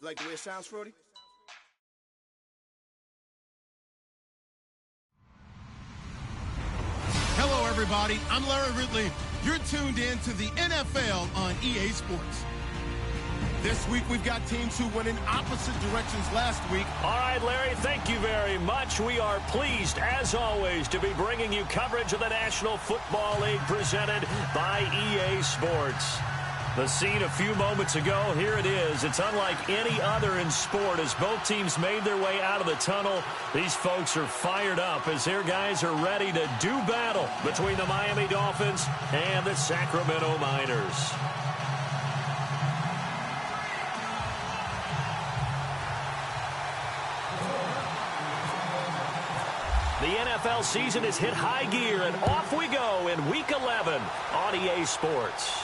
like the way it sounds, Frody? Hello, everybody. I'm Larry Ridley. You're tuned in to the NFL on EA Sports. This week, we've got teams who went in opposite directions last week. All right, Larry, thank you very much. We are pleased, as always, to be bringing you coverage of the National Football League presented by EA Sports. The scene a few moments ago, here it is. It's unlike any other in sport as both teams made their way out of the tunnel. These folks are fired up as their guys are ready to do battle between the Miami Dolphins and the Sacramento Miners. The NFL season has hit high gear, and off we go in Week 11 on EA Sports.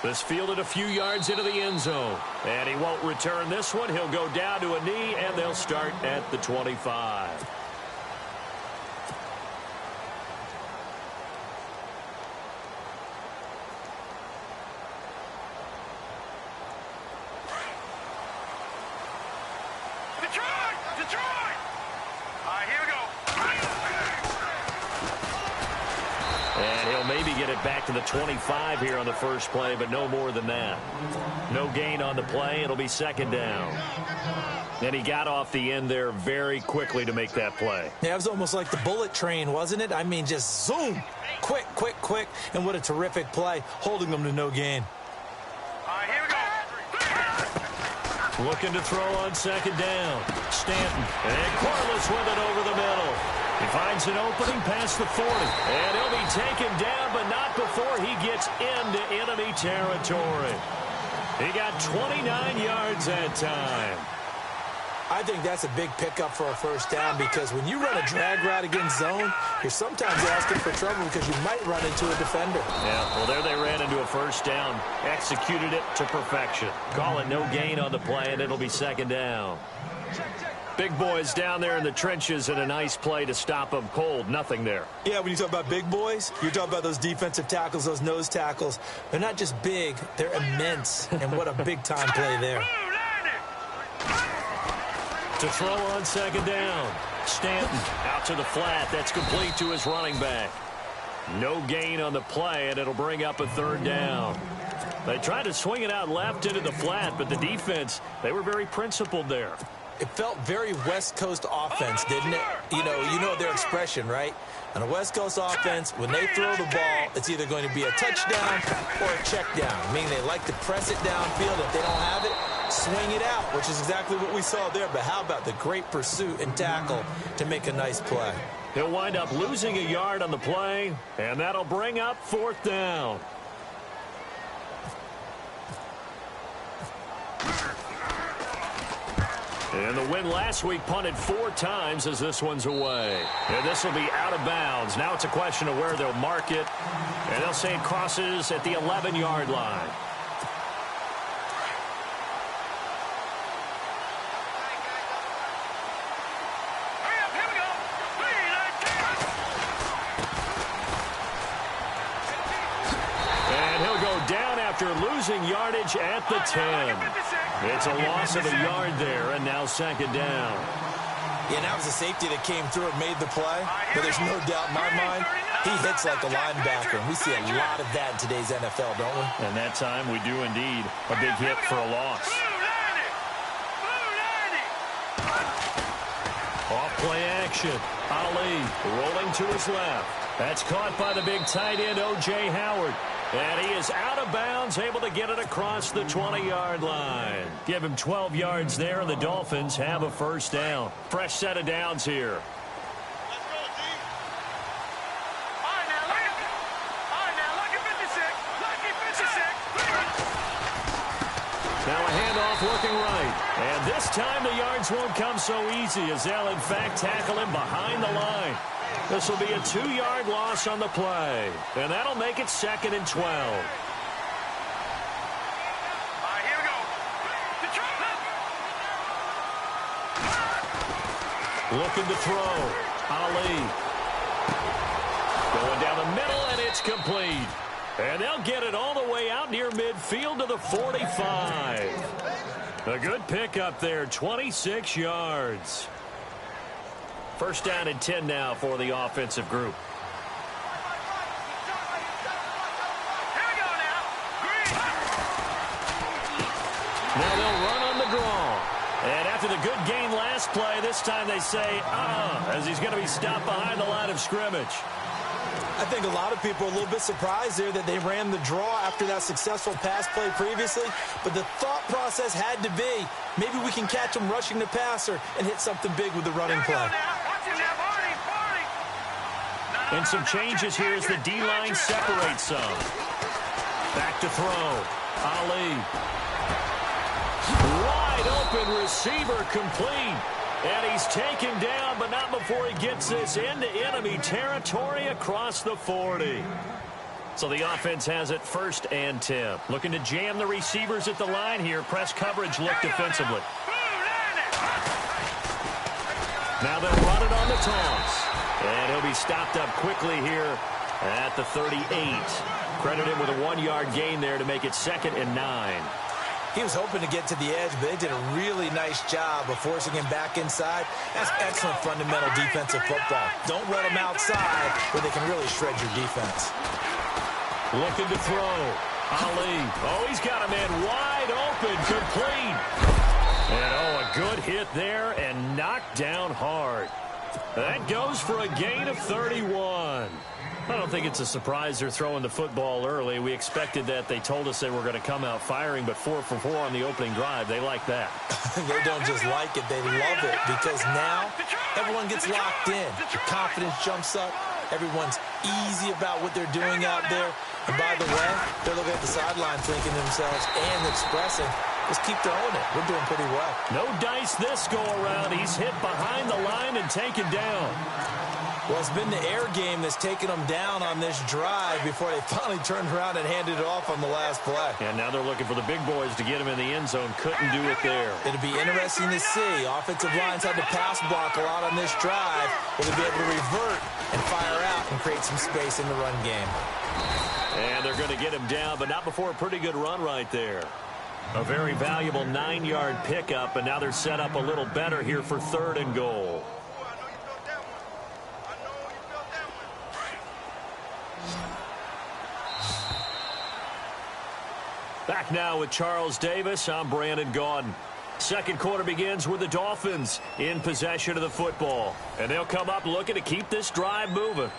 This fielded a few yards into the end zone, and he won't return this one. He'll go down to a knee, and they'll start at the 25. Get it back to the 25 here on the first play, but no more than that. No gain on the play. It'll be second down. And he got off the end there very quickly to make that play. Yeah, it was almost like the bullet train, wasn't it? I mean, just zoom. Quick, quick, quick. And what a terrific play, holding them to no gain. Here we go. Looking to throw on second down. Stanton. And Corliss with it over the middle. He finds an opening past the 40, and he'll be taken down, but not before he gets into enemy territory. He got 29 yards that time. I think that's a big pickup for a first down because when you run a drag route against zone, you're sometimes asking for trouble because you might run into a defender. Yeah, well, there they ran into a first down, executed it to perfection. Call it no gain on the play, and it'll be second down. Big boys down there in the trenches and a nice play to stop them cold. Nothing there. Yeah, when you talk about big boys, you're talking about those defensive tackles, those nose tackles. They're not just big, they're immense. And what a big-time play there. To throw on second down. Stanton out to the flat. That's complete to his running back. No gain on the play, and it'll bring up a third down. They tried to swing it out left into the flat, but the defense, they were very principled there. It felt very West Coast offense, didn't it? You know their expression, right? On a West Coast offense, when they throw the ball, it's either going to be a touchdown or a check down, meaning they like to press it downfield. If they don't have it, swing it out, which is exactly what we saw there. But how about the great pursuit and tackle to make a nice play? He'll wind up losing a yard on the play, and that'll bring up fourth down. And the win last week punted 4 times as this one's away. And this will be out of bounds. Now it's a question of where they'll mark it. And they'll say it crosses at the 11-yard line. And he'll go down after losing yardage at the 10. It's a loss of a yard there, and now second down. Yeah, that was a safety that came through and made the play, but there's no doubt in my mind, he hits like a linebacker, and we see a lot of that in today's NFL, don't we? And that time we do indeed. A big hit for a loss. Off play action. Ali rolling to his left. That's caught by the big tight end, O.J. Howard. And he is out of bounds, able to get it across the 20-yard line. Give him 12 yards there, and the Dolphins have a first down. Fresh set of downs here. Let's go, D. All right, now, lucky 56. Lucky 56. Now a handoff looking right. And this time the yards won't come so easy as they'll, in fact, tackle him behind the line. This will be a 2-yard loss on the play. And that'll make it second and 12. All right, here we go. Looking to throw. Ali. Going down the middle, and it's complete. And they'll get it all the way out near midfield to the 45. A good pickup there, 26 yards. First down and 10 now for the offensive group. Now they'll run on the draw. And after the good gain last play, this time they say, as he's going to be stopped behind the line of scrimmage. I think a lot of people are a little bit surprised there that they ran the draw after that successful pass play previously. But the thought process had to be, maybe we can catch him rushing the passer and hit something big with the running play. And some changes here as the D-line separates some. Back to throw. Ali. Wide open receiver complete. And he's taken down, but not before he gets this into enemy territory across the 40. So the offense has it 1st and 10. Looking to jam the receivers at the line here. Press coverage look defensively. Now they'll run it on the toss. And he'll be stopped up quickly here at the 38. Credit him with a 1-yard gain there to make it 2nd and 9. He was hoping to get to the edge, but they did a really nice job of forcing him back inside. That's excellent fundamental defensive football. Don't let him outside where they can really shred your defense. Looking to throw. Ali. Oh, he's got a man wide open, complete. And, a good hit there and knocked down hard. That goes for a gain of 31. I don't think it's a surprise they're throwing the football early. We expected that. They told us they were going to come out firing, but 4 for 4 on the opening drive. They like that. They don't just like it. They love it because now everyone gets locked in. The confidence jumps up. Everyone's easy about what they're doing out there. And by the way, they're looking at the sideline thinking to themselves and expressing, let's keep throwing it. We're doing pretty well. No dice this go around. He's hit behind the line and taken down. Well, it's been the air game that's taken them down on this drive before they finally turned around and handed it off on the last play. And now they're looking for the big boys to get him in the end zone. Couldn't do it there. It'll be interesting to see. Offensive lines had to pass block a lot on this drive. Will they be able to revert and fire out and create some space in the run game? And they're going to get him down, but not before a pretty good run right there. A very valuable 9-yard pickup, and now they're set up a little better here for 3rd and goal. Back now with Charles Davis. I'm Brandon Gaudin. Second quarter begins with the Dolphins in possession of the football. And they'll come up looking to keep this drive moving.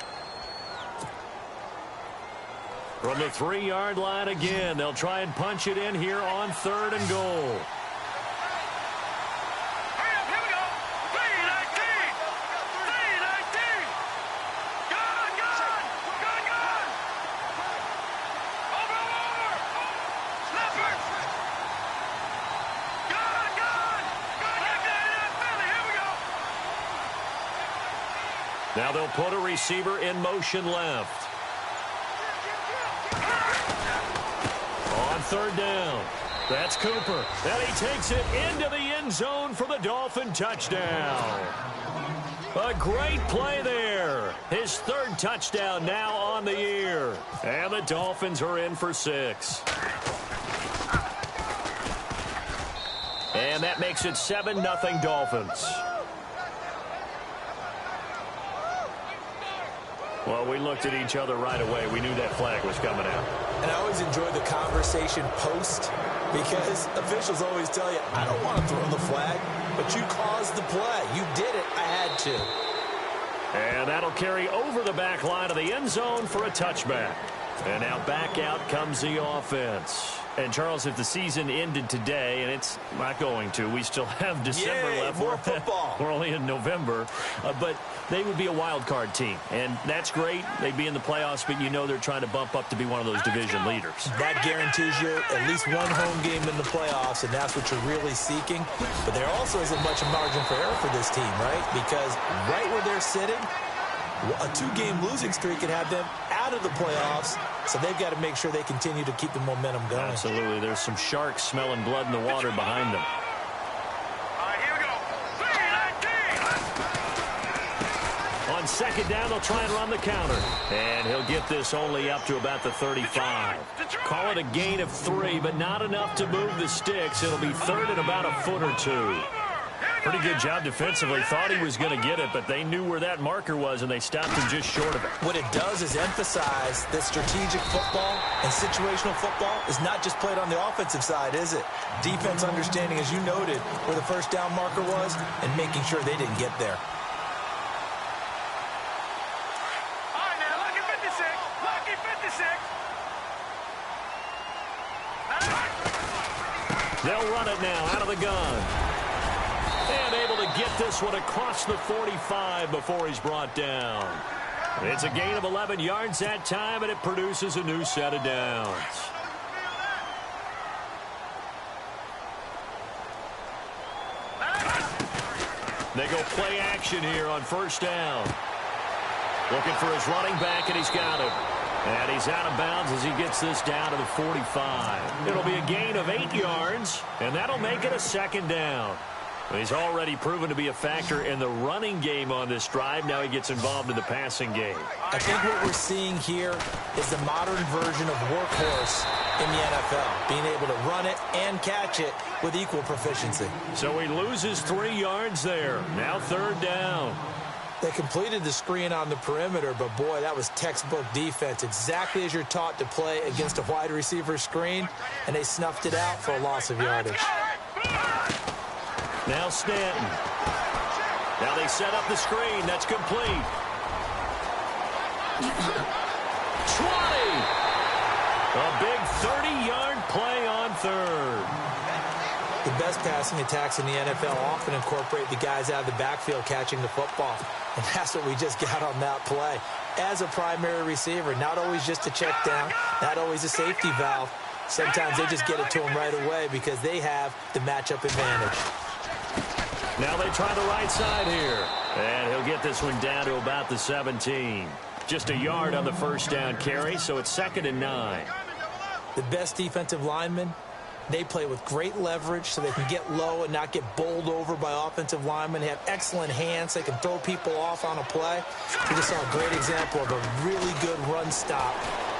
From the 3-yard line again, they'll try and punch it in here on 3rd and goal. Now they'll put a receiver in motion left. On 3rd down, that's Cooper. And he takes it into the end zone for the Dolphin touchdown. A great play there. His 3rd touchdown now on the year. And the Dolphins are in for 6. And that makes it 7-0 Dolphins. Well, we looked at each other right away. We knew that flag was coming out. And I always enjoy the conversation post because officials always tell you, I don't want to throw the flag, but you caused the play. You did it. I had to. And that'll carry over the back line of the end zone for a touchback. And now back out comes the offense. And, Charles, if the season ended today, and it's not going to, we still have December left. More football. We're only in November. But they would be a wild card team. And that's great. They'd be in the playoffs, but you know they're trying to bump up to be one of those division leaders. That guarantees you at least one home game in the playoffs, and that's what you're really seeking. But there also isn't much margin for error for this team, right? Because right where they're sitting, a 2-game losing streak could have them out of the playoffs, so they've got to make sure they continue to keep the momentum going. Absolutely. There's some sharks smelling blood in the water behind them. All right, here we go. On second down, they'll try and run the counter. And he'll get this only up to about the 35. Call it a gain of 3, but not enough to move the sticks. It'll be third and about a foot or two. Pretty good job defensively. Thought he was going to get it, but they knew where that marker was, and they stopped him just short of it. What it does is emphasize that strategic football and situational football is not just played on the offensive side, is it? Defense understanding, as you noted, where the first down marker was and making sure they didn't get there. All right, now, lucky 56. Lucky 56. They'll run it now out of the gun. And able to get this one across the 45 before he's brought down. It's a gain of 11 yards that time, and it produces a new set of downs. They go play action here on first down. Looking for his running back, and he's got him. And he's out of bounds as he gets this down to the 45. It'll be a gain of 8 yards, and that'll make it a second down. He's already proven to be a factor in the running game on this drive. Now he gets involved in the passing game. I think what we're seeing here is the modern version of workhorse in the NFL, being able to run it and catch it with equal proficiency. So he loses 3 yards there. Now third down. They completed the screen on the perimeter, but boy, that was textbook defense, exactly as you're taught to play against a wide receiver screen, and they snuffed it out for a loss of yardage. Now Stanton. Now they set up the screen. That's complete. 20. A big 30-yard play on third. The best passing attacks in the NFL often incorporate the guys out of the backfield catching the football. And that's what we just got on that play. As a primary receiver, not always just a check down, not always a safety valve. Sometimes they just get it to him right away because they have the matchup advantage. Now they try the right side here. And he'll get this one down to about the 17. Just a yard on the first down carry, so it's 2nd and 9. The best defensive linemen, they play with great leverage so they can get low and not get bowled over by offensive linemen. They have excellent hands. They can throw people off on a play. We just saw a great example of a really good run stop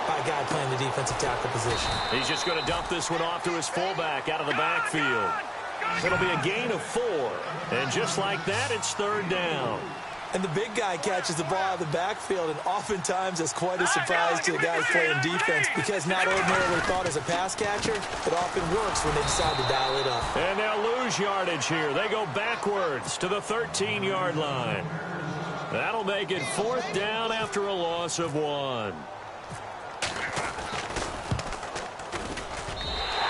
by a guy playing the defensive tackle position. He's just going to dump this one off to his fullback out of the backfield. It'll be a gain of 4. And just like that, it's third down. And the big guy catches the ball out of the backfield, and oftentimes it's quite a surprise to the guys playing defense because not ordinarily thought as a pass catcher, it often works when they decide to dial it up. And they'll lose yardage here. They go backwards to the 13-yard line. That'll make it 4th down after a loss of 1.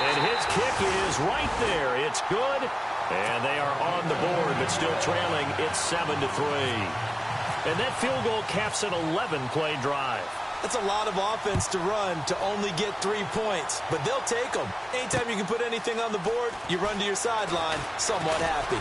And his kick is right there. It's good. And they are on the board, but still trailing. It's 7-3. And that field goal caps an 11-play drive. That's a lot of offense to run to only get 3 points, but they'll take them. Anytime you can put anything on the board, you run to your sideline somewhat happy.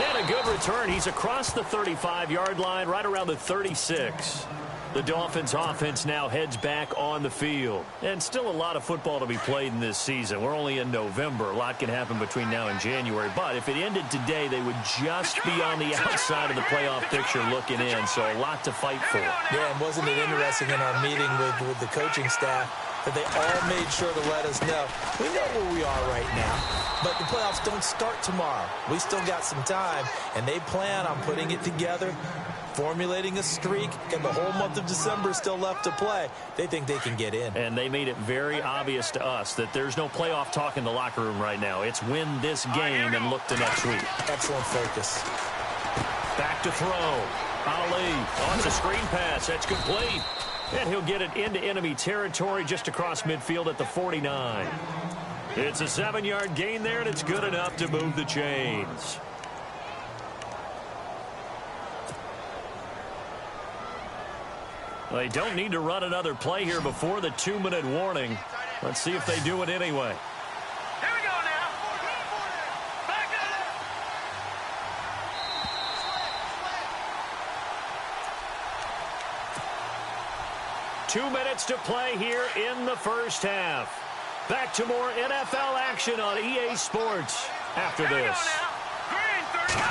Yeah, and a good return. He's across the 35-yard line, right around the 36. The Dolphins' offense now heads back on the field. And still a lot of football to be played in this season. We're only in November. A lot can happen between now and January. But if it ended today, they would just be on the outside of the playoff picture looking in. So a lot to fight for. Yeah, and wasn't it interesting in our meeting with the coaching staff that they all made sure to let us know, we know where we are right now, but the playoffs don't start tomorrow. We still got some time, and they plan on putting it together, formulating a streak, and the whole month of December still left to play. They think they can get in. And they made it very obvious to us that there's no playoff talk in the locker room right now. It's win this game and look to next week. Excellent focus. Back to throw. Ali on the screen pass. That's complete. And he'll get it into enemy territory just across midfield at the 49. It's a 7-yard gain there, and it's good enough to move the chains. They don't need to run another play here before the 2-minute warning. Let's see if they do it anyway. Here we go now. Back up. 2 minutes to play here in the first half. Back to more NFL action on EA Sports after this. Green 39.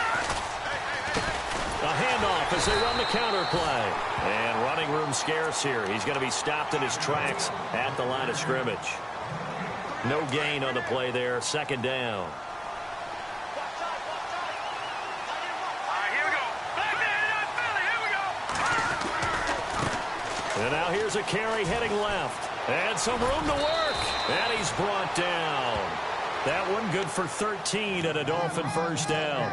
handoff as they run the counter play. And running room scarce here. He's going to be stopped in his tracks at the line of scrimmage. No gain on the play there. Second down. And now here's a carry heading left. And some room to work. And he's brought down. That one good for 13 at a Dolphin first down.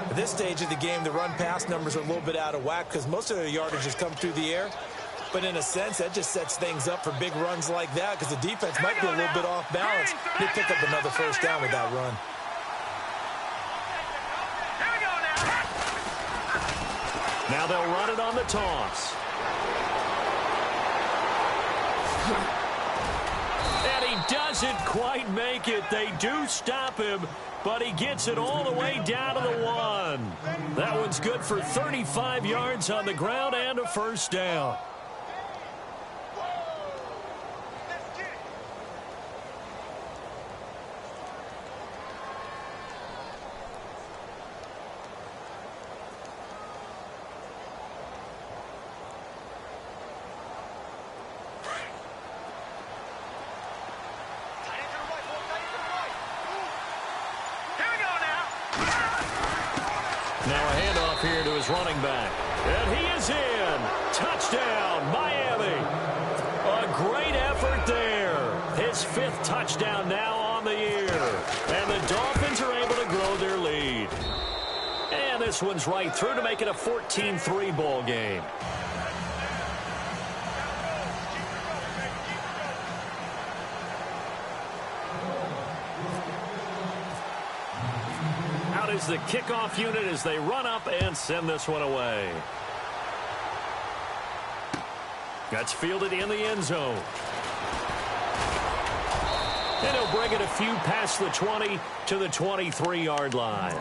At this stage of the game, the run-pass numbers are a little bit out of whack because most of their yardage has come through the air. But in a sense, that just sets things up for big runs like that because the defense might be a little bit off balance. They pick up another first down with that run. Now they'll run it on the toss. And he doesn't quite make it. They do stop him, but he gets it all the way down to the 1. That one's good for 35 yards on the ground and a first down. Now a handoff here to his running back. And he is in. Touchdown, Miami. A great effort there. His 5th touchdown now on the year. And the Dolphins are able to grow their lead. And this one's right through to make it a 14-3 ball game. Is the kickoff unit as they run up and send this one away. That's fielded in the end zone. And he'll bring it a few past the 20 to the 23-yard line.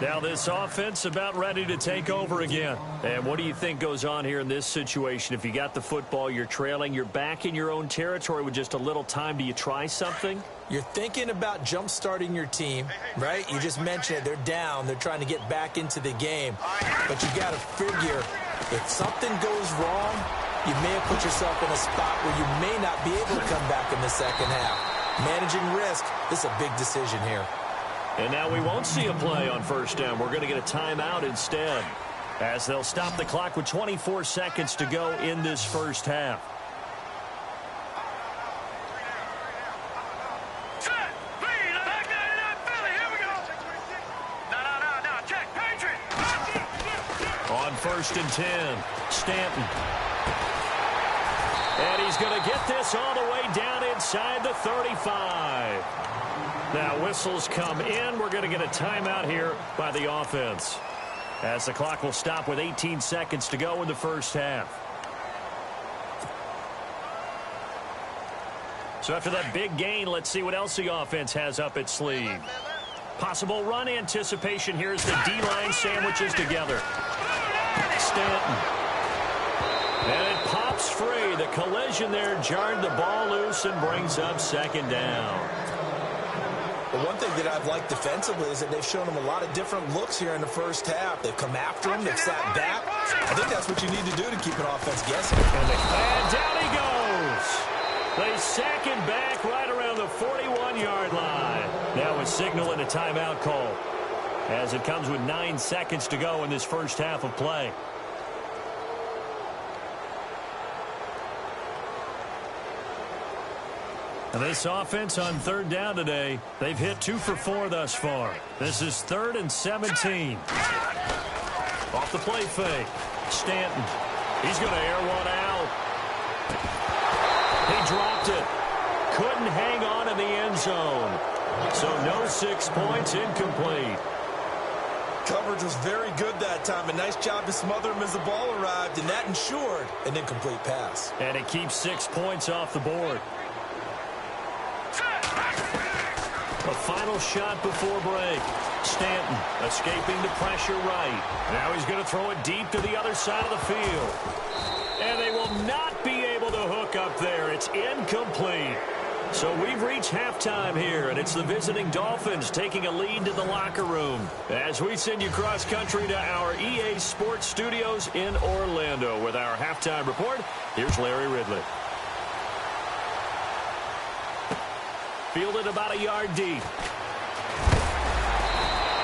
Now this offense about ready to take over again. And what do you think goes on here in this situation? If you got the football, you're trailing, you're back in your own territory with just a little time. Do you try something? You're thinking about jump-starting your team, right? You just mentioned it. They're down. They're trying to get back into the game. But you got to figure if something goes wrong, you may have put yourself in a spot where you may not be able to come back in the second half. Managing risk, this is a big decision here. And now we won't see a play on first down. We're going to get a timeout instead, as they'll stop the clock with 24 seconds to go in this first half. On 1st and 10, Stanton. And he's going to get this all the way down inside the 35. Now whistles come in. We're going to get a timeout here by the offense, as the clock will stop with 18 seconds to go in the first half. So after that big gain, let's see what else the offense has up its sleeve. Possible run anticipation here as the D-line sandwiches together. Stanton. And it pops free. The collision there jarred the ball loose and brings up second down. Well, one thing that I've liked defensively is that they've shown them a lot of different looks here in the first half. They've come after him. They've sat back. I think that's what you need to do to keep an offense guessing. And down he goes. They sack him back right around the 41-yard line. Now a signal and a timeout call, as it comes with 9 seconds to go in this first half of play. This offense on 3rd down today, they've hit 2 for 4 thus far. This is 3rd and 17. Off the play fake. Stanton. He's going to air one out. He dropped it. Couldn't hang on in the end zone. So no 6 points, incomplete. Coverage was very good that time. A nice job to smother him as the ball arrived, and that ensured an incomplete pass. And it keeps 6 points off the board. A final shot before break. Stanton escaping the pressure right. Now he's going to throw it deep to the other side of the field. And they will not be able to hook up there. It's incomplete. So we've reached halftime here, and it's the visiting Dolphins taking a lead to the locker room. As we send you cross-country to our EA Sports Studios in Orlando with our halftime report, here's Larry Ridley. Fielded about a yard deep.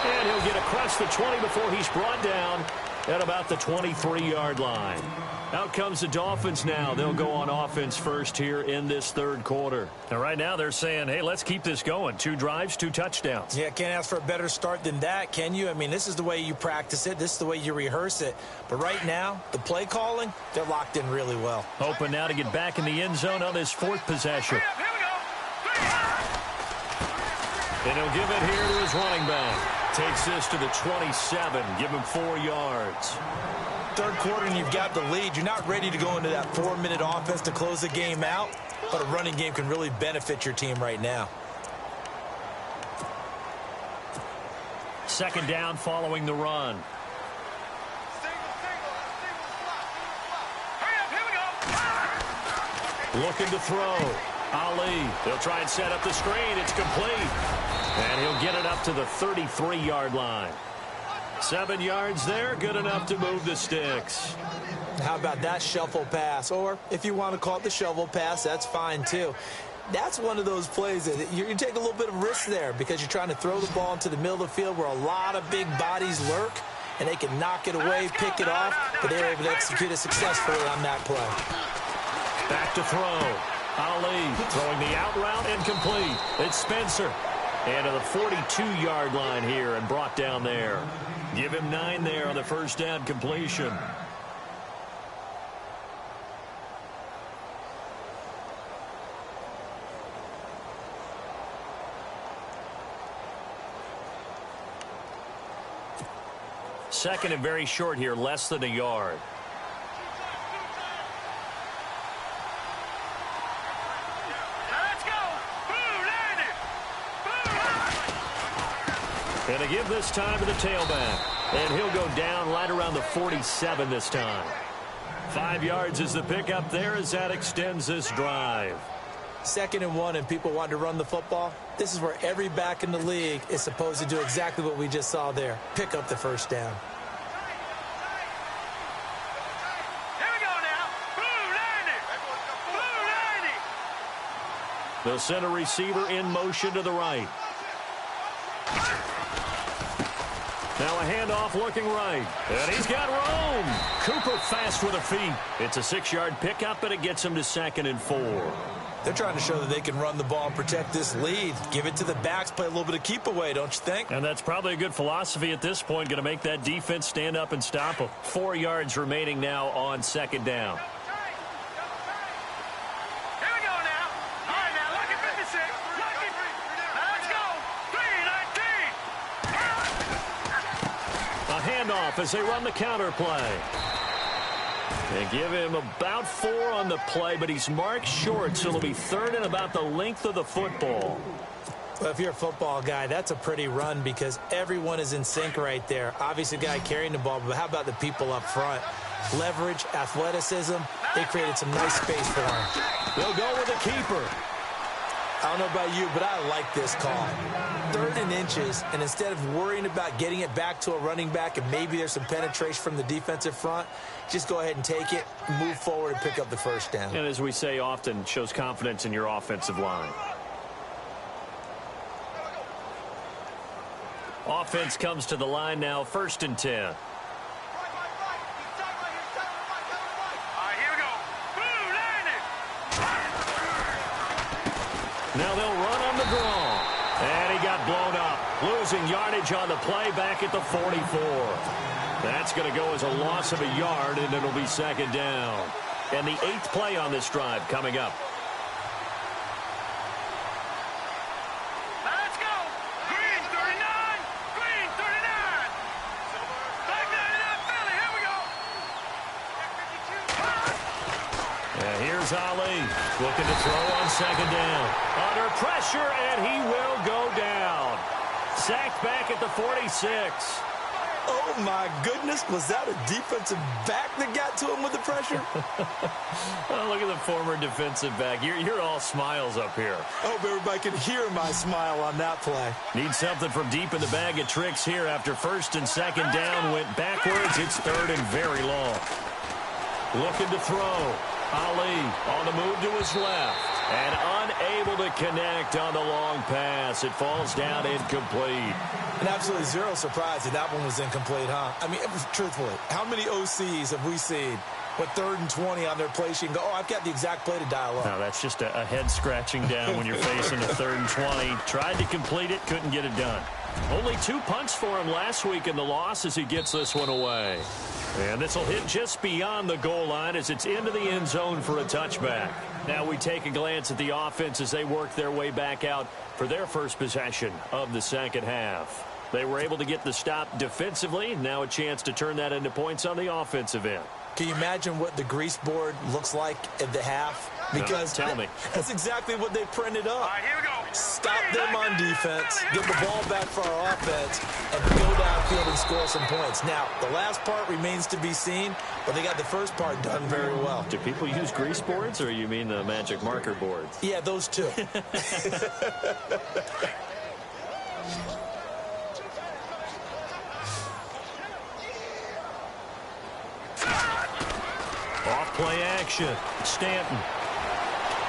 And he'll get across the 20 before he's brought down at about the 23-yard line. Out comes the Dolphins now. They'll go on offense first here in this third quarter. And right now they're saying, hey, let's keep this going. 2 drives, 2 touchdowns. Yeah, can't ask for a better start than that, can you? I mean, this is the way you practice it. This is the way you rehearse it. But right now, the play calling, they're locked in really well. Hoping now to get back in the end zone on this 4th possession. Here we go. And he'll give it here to his running back. Takes this to the 27. Give him 4 yards. Third quarter and you've got the lead. You're not ready to go into that 4-minute offense to close the game out, but a running game can really benefit your team right now. Second down following the run. Looking to throw. Ali. They'll try and set up the screen. It's complete. And he'll get it up to the 33-yard line. 7 yards there, good enough to move the sticks. How about that shuffle pass? Or if you want to call it the shovel pass, that's fine too. That's one of those plays that you take a little bit of risk there because you're trying to throw the ball into the middle of the field where a lot of big bodies lurk, and they can knock it away, pick it off, but they were able to execute it successfully on that play. Back to throw. Ali throwing the out route incomplete. It's Spencer. And to the 42-yard line here and brought down there. Give him 9 there on the first down completion. Second and very short here, less than a yard. And to give this time to the tailback. And he'll go down right around the 47 this time. 5 yards is the pickup there as that extends this drive. 2nd and 1 and people want to run the football. This is where every back in the league is supposed to do exactly what we just saw there. Pick up the first down. Here we go now. Blue 90. They'll send a receiver in motion to the right. Now a handoff looking right. And he's got room. Cooper fast with the feet. It's a 6-yard pickup, but it gets him to 2nd and 4. They're trying to show that they can run the ball and protect this lead. Give it to the backs, play a little bit of keep away, don't you think? And that's probably a good philosophy at this point. Going to make that defense stand up and stop them. 4 yards remaining now on 2nd down. Handoff as they run the counter play. They give him about 4 on the play, but he's marked short, so it'll be 3rd and about the length of the football. Well, if you're a football guy, that's a pretty run because everyone is in sync right there. Obviously, the guy carrying the ball, but how about the people up front? Leverage, athleticism, they created some nice space for him. They'll go with a keeper. I don't know about you, but I like this call. 3rd and inches, and instead of worrying about getting it back to a running back and maybe there's some penetration from the defensive front, just go ahead and take it, move forward, and pick up the first down. And as we say often, shows confidence in your offensive line. Offense comes to the line now, 1st and 10. Now they'll run on the draw. And he got blown up. Losing yardage on the play back at the 44. That's going to go as a loss of a yard, and it'll be 2nd down. And the 8th play on this drive coming up. Let's go. Green 39. Green 39. Back 99 Philly. Here we go. And here's Ali looking to throw on 2nd down. Under pressure, and he will go down. Sacked back at the 46. Oh, my goodness. Was that a defensive back that got to him with the pressure? Oh, look at the former defensive back. You're all smiles up here. I hope everybody can hear my smile on that play. Need something from deep in the bag of tricks here after first and second down went backwards. It's third and very long. Looking to throw. Ali on the move to his left. And unable to connect on the long pass. It falls down incomplete. And absolutely zero surprise that that one was incomplete, huh? I mean, truthfully, how many OCs have we seen with 3rd and 20 on their play sheet and go, oh, I've got the exact play to dial up? No, that's just a head scratching down when you're facing a 3rd and 20. Tried to complete it, couldn't get it done. Only 2 punts for him last week in the loss as he gets this one away. And this will hit just beyond the goal line as it's into the end zone for a touchback. Now we take a glance at the offense as they work their way back out for their first possession of the second half. They were able to get the stop defensively. Now a chance to turn that into points on the offensive end. Can you imagine what the grease board looks like at the half? Because tell me. That's exactly what they printed up. All right, here we go. Stop them on defense, get the ball back for our offense, and go downfield and score some points. Now, the last part remains to be seen, but they got the first part done very well. Do people use grease boards, or you mean the magic marker boards? Yeah, those two. Off play action. Stanton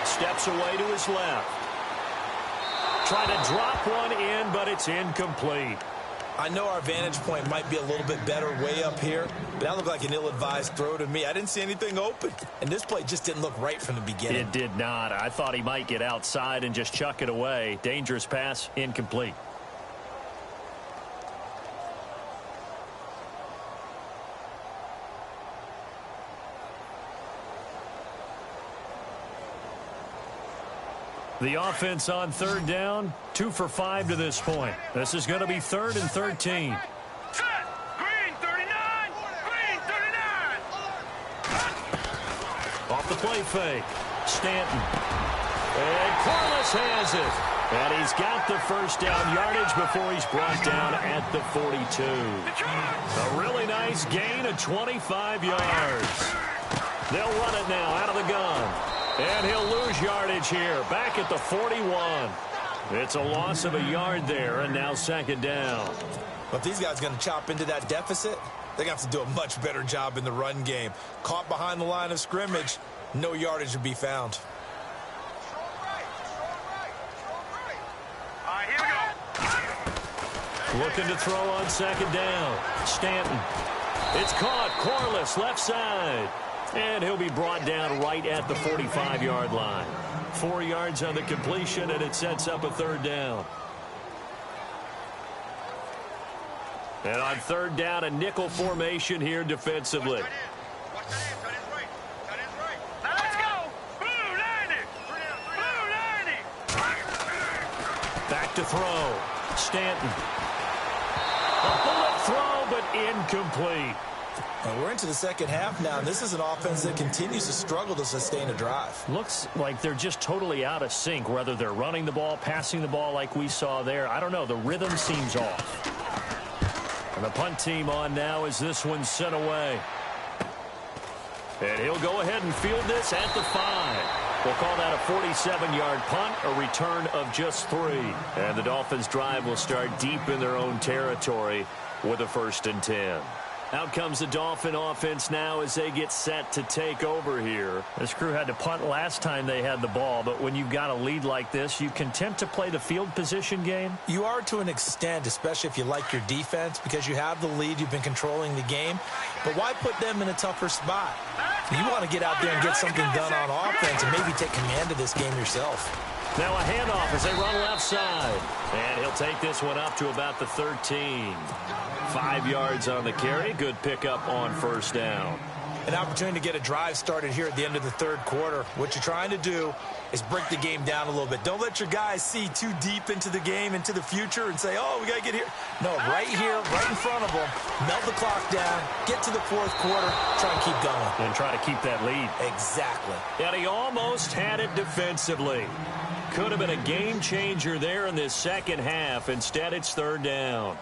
steps away to his left. Trying to drop one in, but it's incomplete. I know our vantage point might be a little bit better way up here, but that looked like an ill-advised throw to me. I didn't see anything open, and this play just didn't look right from the beginning. It did not. I thought he might get outside and just chuck it away. Dangerous pass, incomplete. The offense on 3rd down, 2 for 5 to this point. This is going to be 3rd and 13. Set. Green 39. Green 39. Off the play fake. Stanton. And Corliss has it. And he's got the first down yardage before he's brought down at the 42. A really nice gain of 25 yards. They'll run it now out of the gun. And he'll lose yardage here, back at the 41. It's a loss of a yard there, and now 2nd down. But if these guys are going to chop into that deficit, they're going to have to do a much better job in the run game. Caught behind the line of scrimmage, no yardage to be found. All right, here we go. Looking to throw on 2nd down. Stanton. It's caught. Corliss, left side. And he'll be brought down right at the 45-yard line. 4 yards on the completion, and it sets up a 3rd down. And on 3rd down, a nickel formation here defensively. Now let's go. Blue 90. Blue 90. Back to throw. Stanton. A bullet throw, but incomplete. And we're into the second half now, and this is an offense that continues to struggle to sustain a drive. Looks like they're just totally out of sync, whether they're running the ball, passing the ball like we saw there. I don't know. The rhythm seems off. And the punt team on now as this one's sent away. And he'll go ahead and field this at the 5. We'll call that a 47-yard punt, a return of just 3. And the Dolphins' drive will start deep in their own territory with a 1st and 10. Out comes the Dolphin offense now as they get set to take over here. This crew had to punt last time they had the ball, but when you've got a lead like this, you content to play the field position game? You are to an extent, especially if you like your defense, because you have the lead, you've been controlling the game. But why put them in a tougher spot? You want to get out there and get something done on offense and maybe take command of this game yourself. Now a handoff as they run left side. And he'll take this one up to about the 13. 5 yards on the carry. Good pickup on 1st down. An opportunity to get a drive started here at the end of the 3rd quarter. What you're trying to do is break the game down a little bit. Don't let your guys see too deep into the game, into the future, and say, oh, we got to get here. No, right here, right in front of them. Melt the clock down, get to the 4th quarter, try and keep going. And try to keep that lead. Exactly. And he almost had it defensively. Could have been a game changer there in this second half. Instead, it's 3rd down.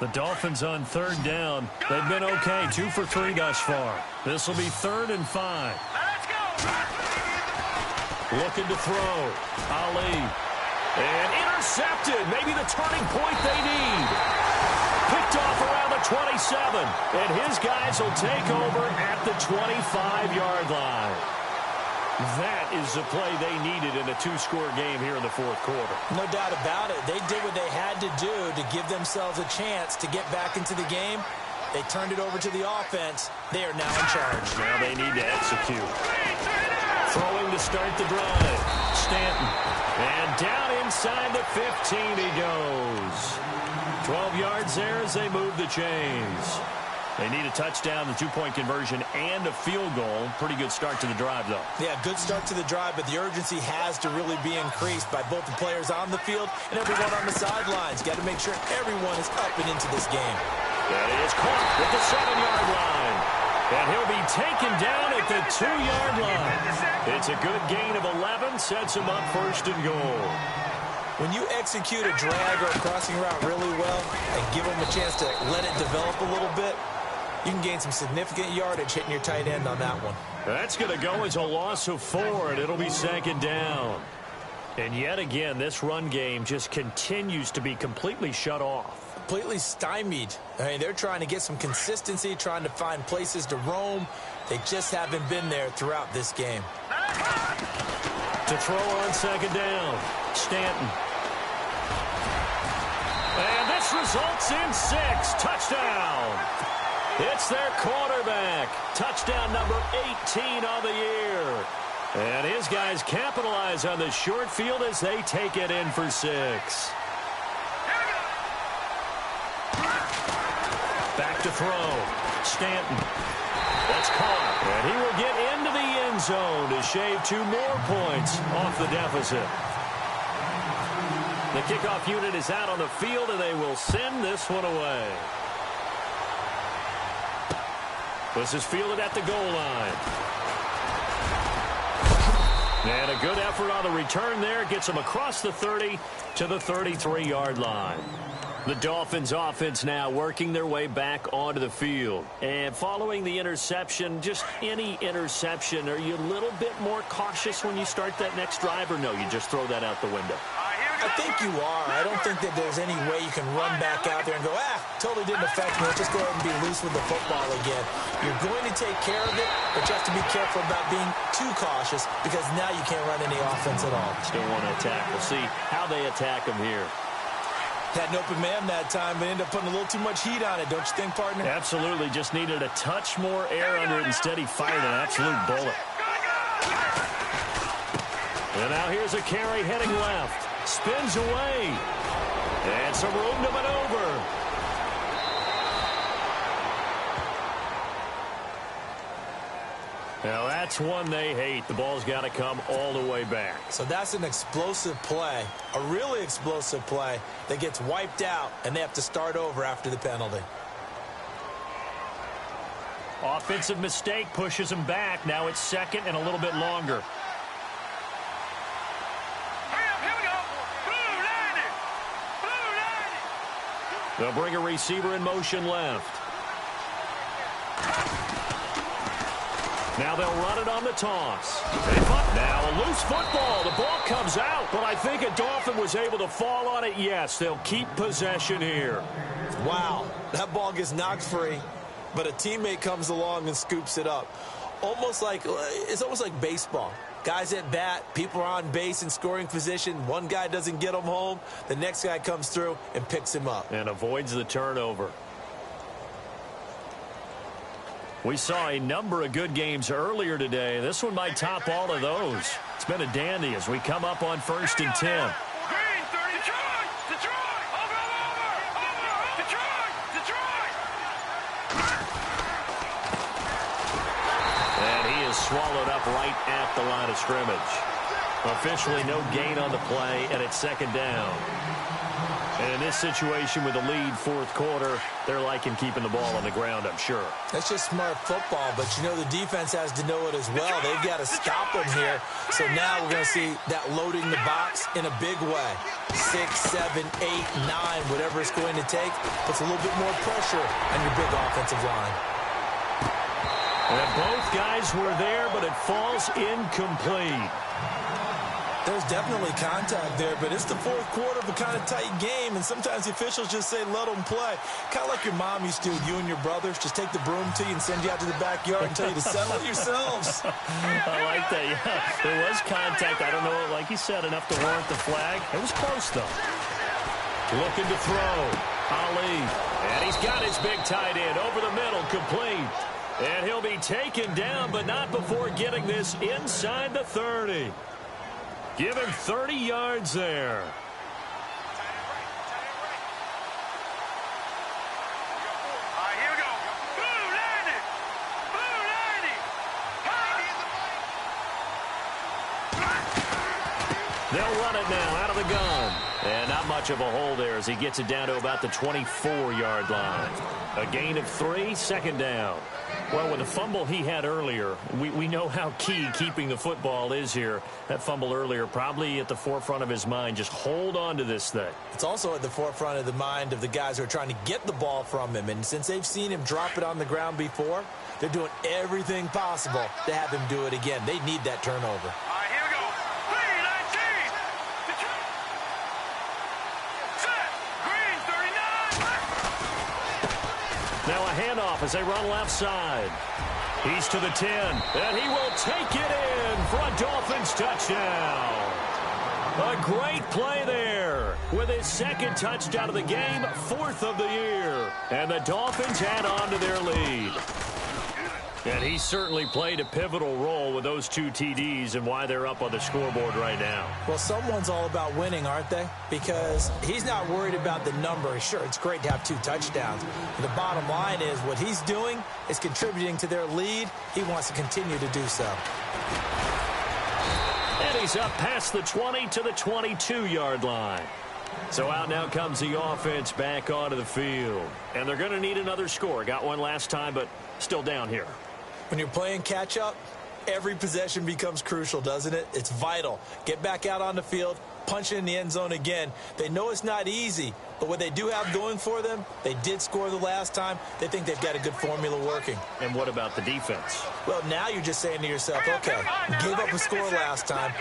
The Dolphins on third down. They've been okay, 2 for 3 thus far. This will be 3rd and 5. Let's go. Looking to throw. Ali. And intercepted. Maybe the turning point they need. Picked off around the 27. And his guys will take over at the 25-yard line. That is the play they needed in a 2-score game here in the 4th quarter. No doubt about it. They did what they had to do to give themselves a chance to get back into the game. They turned it over to the offense. They are now in charge. Now they need to execute. Throwing to start the drive. Stanton. And down inside the 15 he goes. 12 yards there as they move the chains. They need a touchdown, the 2-point conversion, and a field goal. Pretty good start to the drive, though. Yeah, good start to the drive, but the urgency has to really be increased by both the players on the field and everyone on the sidelines. Got to make sure everyone is up and into this game. That is caught at the 7-yard line. And he'll be taken down at the 2-yard line. It's a good gain of 11, sets him up 1st and goal. When you execute a drag or a crossing route really well and give them a chance to let it develop a little bit, you can gain some significant yardage hitting your tight end on that one. That's going to go as a loss of 4, and it'll be 2nd down. And yet again, this run game just continues to be completely shut off. Completely stymied. I mean, they're trying to get some consistency, trying to find places to roam. They just haven't been there throughout this game. To throw on 2nd down, Stanton. And this results in 6. Touchdown. It's their quarterback. Touchdown number 18 on the year. And his guys capitalize on the short field as they take it in for 6. Back to throw. Stanton. That's caught. And he will get into the end zone to shave 2 more points off the deficit. The kickoff unit is out on the field, and they will send this one away. This is fielded at the goal line. And a good effort on the return there. Gets them across the 30 to the 33-yard line. The Dolphins offense now working their way back onto the field. And following the interception, just any interception, are you a little bit more cautious when you start that next drive, or no, you just throw that out the window? I think you are. I don't think that there's any way you can run back out there and go, totally didn't affect me. Let's just go ahead and be loose with the football again. You're going to take care of it, but you have to be careful about being too cautious because now you can't run any offense at all. Still want to attack. We'll see how they attack them here. Had an open man that time, but ended up putting a little too much heat on it, don't you think, partner? Absolutely. Just needed a touch more air under it. Instead, he fired an absolute bullet. And now here's a carry heading left. Spins away. And some room to maneuver. Now that's one they hate. The ball's got to come all the way back. So that's an explosive play, a really explosive play that gets wiped out, and they have to start over after the penalty. Offensive mistake pushes them back. Now it's 2nd and a little bit longer. They'll bring a receiver in motion left. Now they'll run it on the toss. Now a loose football. The ball comes out, but I think a Dolphin was able to fall on it. Yes, they'll keep possession here. Wow, that ball gets knocked free, but a teammate comes along and scoops it up. It's almost like baseball. Guys at bat, people are on base in scoring position. One guy doesn't get him home. The next guy comes through and picks him up. And avoids the turnover. We saw a number of good games earlier today. This one might top all of those. It's been a dandy as we come up on 1st and 10. Swallowed up right at the line of scrimmage. Officially no gain on the play, and it's 2nd down. And in this situation with the lead fourth quarter, they're liking keeping the ball on the ground, I'm sure. That's just smart football, but you know the defense has to know it as well. They've got to stop them here. So now we're going to see that loading the box in a big way. 6, 7, 8, 9, whatever it's going to take, puts a little bit more pressure on your big offensive line. And both guys were there, but it falls incomplete. There's definitely contact there, but it's the fourth quarter of a kind of tight game, and sometimes the officials just say, let them play. Kind of like your mom used to do with you and your brothers. Just take the broom to you and send you out to the backyard and tell you to settle it yourselves. I like that, yeah. There was contact. I don't know, like you said, enough to warrant the flag. It was close, though. Looking to throw. Ali. And he's got his big tight end over the middle, complete. And he'll be taken down, but not before getting this inside the 30. Give him 30 yards there. All right, here we go. Blue 90. Blue 90. They'll run it now out of the gun. And not much of a hole there as he gets it down to about the 24-yard line. A gain of 3, second down. Well, with the fumble he had earlier, we know how key keeping the football is here. That fumble earlier probably at the forefront of his mind. Just hold on to this thing. It's also at the forefront of the mind of the guys who are trying to get the ball from him. And since they've seen him drop it on the ground before, they're doing everything possible to have him do it again. They need that turnover. All right, here we go. 3-19. Set. Green 39. Now a handoff as they run left side. He's to the 10, and he will take it in for a Dolphins touchdown. A great play there with his second touchdown of the game, 4th of the year. And the Dolphins add on to their lead. And he certainly played a pivotal role with those 2 TDs and why they're up on the scoreboard right now. Well, someone's all about winning, aren't they? Because he's not worried about the number. Sure, it's great to have 2 touchdowns. But the bottom line is what he's doing is contributing to their lead. He wants to continue to do so. And he's up past the 20 to the 22-yard line. So out now comes the offense back onto the field. And they're going to need another score. Got one last time, but still down here. When you're playing catch-up, every possession becomes crucial, doesn't it? It's vital. Get back out on the field, punch it in the end zone again. They know it's not easy, but what they do have going for them, they did score the last time. They think they've got a good formula working. And what about the defense? Well, now you're just saying to yourself, okay, gave up a score last time.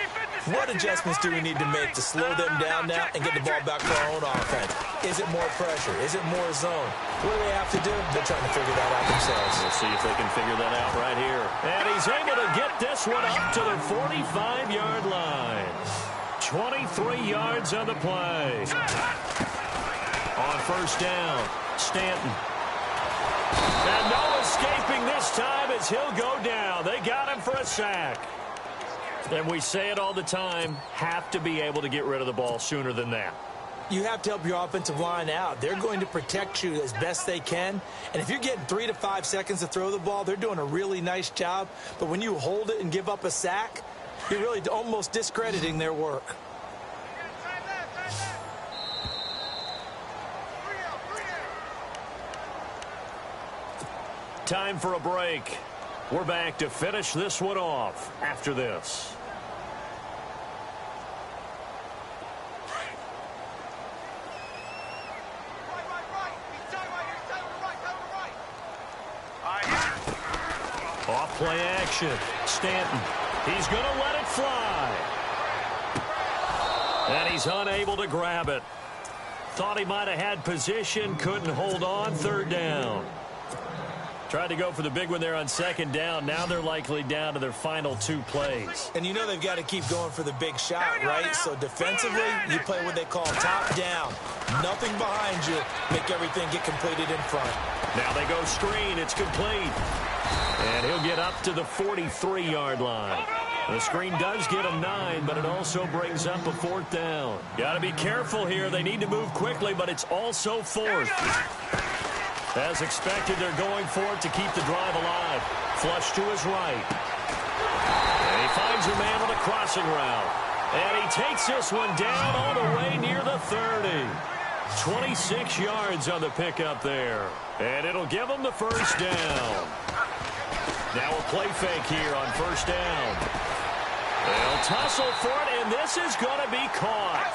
What adjustments do we need to make to slow them down now and get the ball back for our own offense? Is it more pressure? Is it more zone? What do they have to do? They're trying to figure that out themselves. We'll see if they can figure that out right here. And he's able to get this one up to the 45-yard line. 23 yards on the play. On first down, Stanton. And no escaping this time as he'll go down. They got him for a sack. And we say it all the time, have to be able to get rid of the ball sooner than that. You have to help your offensive line out. They're going to protect you as best they can. And if you're getting 3 to 5 seconds to throw the ball, they're doing a really nice job. But when you hold it and give up a sack, you're really almost discrediting their work. Time for a break. We're back to finish this one off after this. Off play action. Stanton. He's going to let it fly. And he's unable to grab it. Thought he might have had position. Couldn't hold on. 3rd down. Tried to go for the big one there on 2nd down. Now they're likely down to their final 2 plays. And you know they've got to keep going for the big shot, right? So defensively, you play what they call top down. Nothing behind you. Make everything get completed in front. Now they go screen. It's complete. And he'll get up to the 43-yard line. The screen does get him 9, but it also brings up a 4th down. Got to be careful here. They need to move quickly, but it's also 4th. As expected, they're going for it to keep the drive alive. Flush to his right. And he finds a man on a crossing route. And he takes this one down all the way near the 30. 26 yards on the pickup there. And it'll give them the first down. Now a play fake here on first down. They'll tussle for it, and this is going to be caught.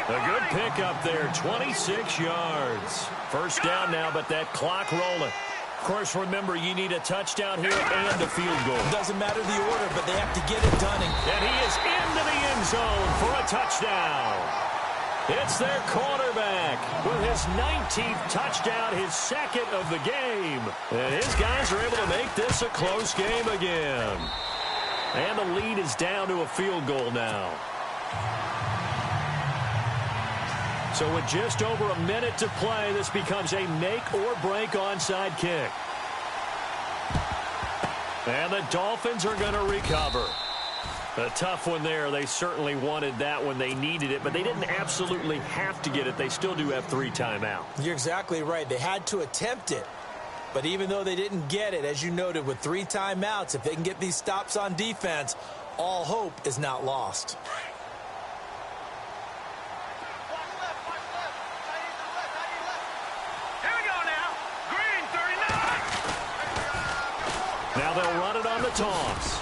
A good pickup there, 26 yards. First down now, but that clock rolling. Of course, remember, you need a touchdown here and a field goal. Doesn't matter the order, but they have to get it done. And he is into the end zone for a touchdown. It's their quarterback with his 19th touchdown, his second of the game. And his guys are able to make this a close game again. And the lead is down to a field goal now. So with just over a minute to play, this becomes a make-or-break onside kick. And the Dolphins are going to recover. A tough one there. They certainly wanted that when they needed it, but they didn't absolutely have to get it. They still do have 3 timeouts. You're exactly right. They had to attempt it. But even though they didn't get it, as you noted, with 3 timeouts, if they can get these stops on defense, all hope is not lost. Now they'll run it on the toss.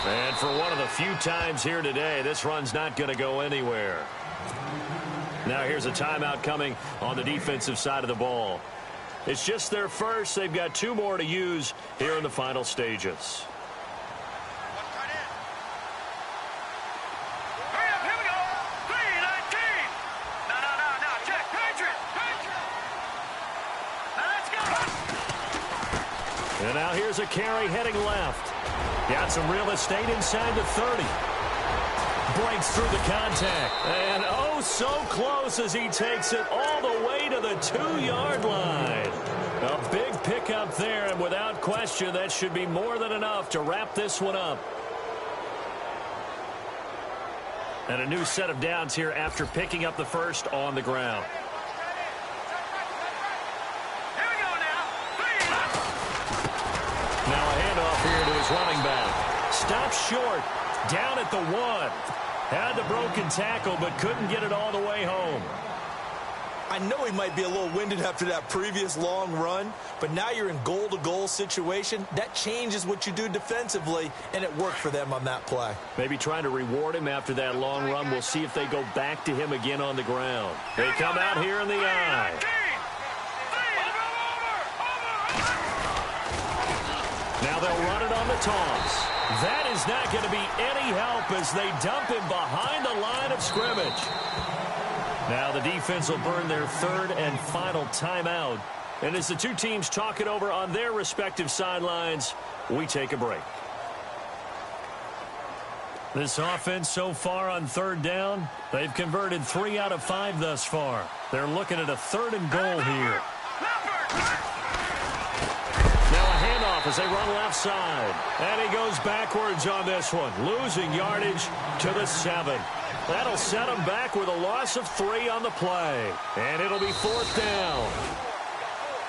And for one of the few times here today, this run's not going to go anywhere. Now here's a timeout coming on the defensive side of the ball. It's just their first. They've got 2 more to use here in the final stages. And now here's a carry heading left. Got some real estate inside the 30. Breaks through the contact. And oh, so close as he takes it all the way to the 2-yard line. A big pickup there, and without question, that should be more than enough to wrap this one up. And a new set of downs here after picking up the first on the ground. Now a handoff here to his running back. Stops short, down at the 1. Had the broken tackle, but couldn't get it all the way home. I know he might be a little winded after that previous long run, but now you're in goal-to-goal situation. That changes what you do defensively, and it worked for them on that play. Maybe trying to reward him after that long run. We'll see if they go back to him again on the ground. They come out here in the eye. Now they'll run it on the toss. That is not going to be any help as they dump him behind the line of scrimmage. Now the defense will burn their 3rd and final timeout. And as the 2 teams talk it over on their respective sidelines, we take a break. This offense so far on 3rd down, they've converted 3 out of 5 thus far. They're looking at a 3rd and goal here. As they run left side. And he goes backwards on this one. Losing yardage to the 7. That'll set him back with a loss of 3 on the play. And it'll be 4th down.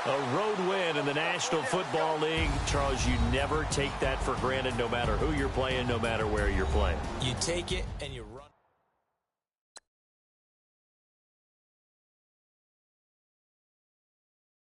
A road win in the National Football League. Charles, you never take that for granted no matter who you're playing, no matter where you're playing. You take it and you run.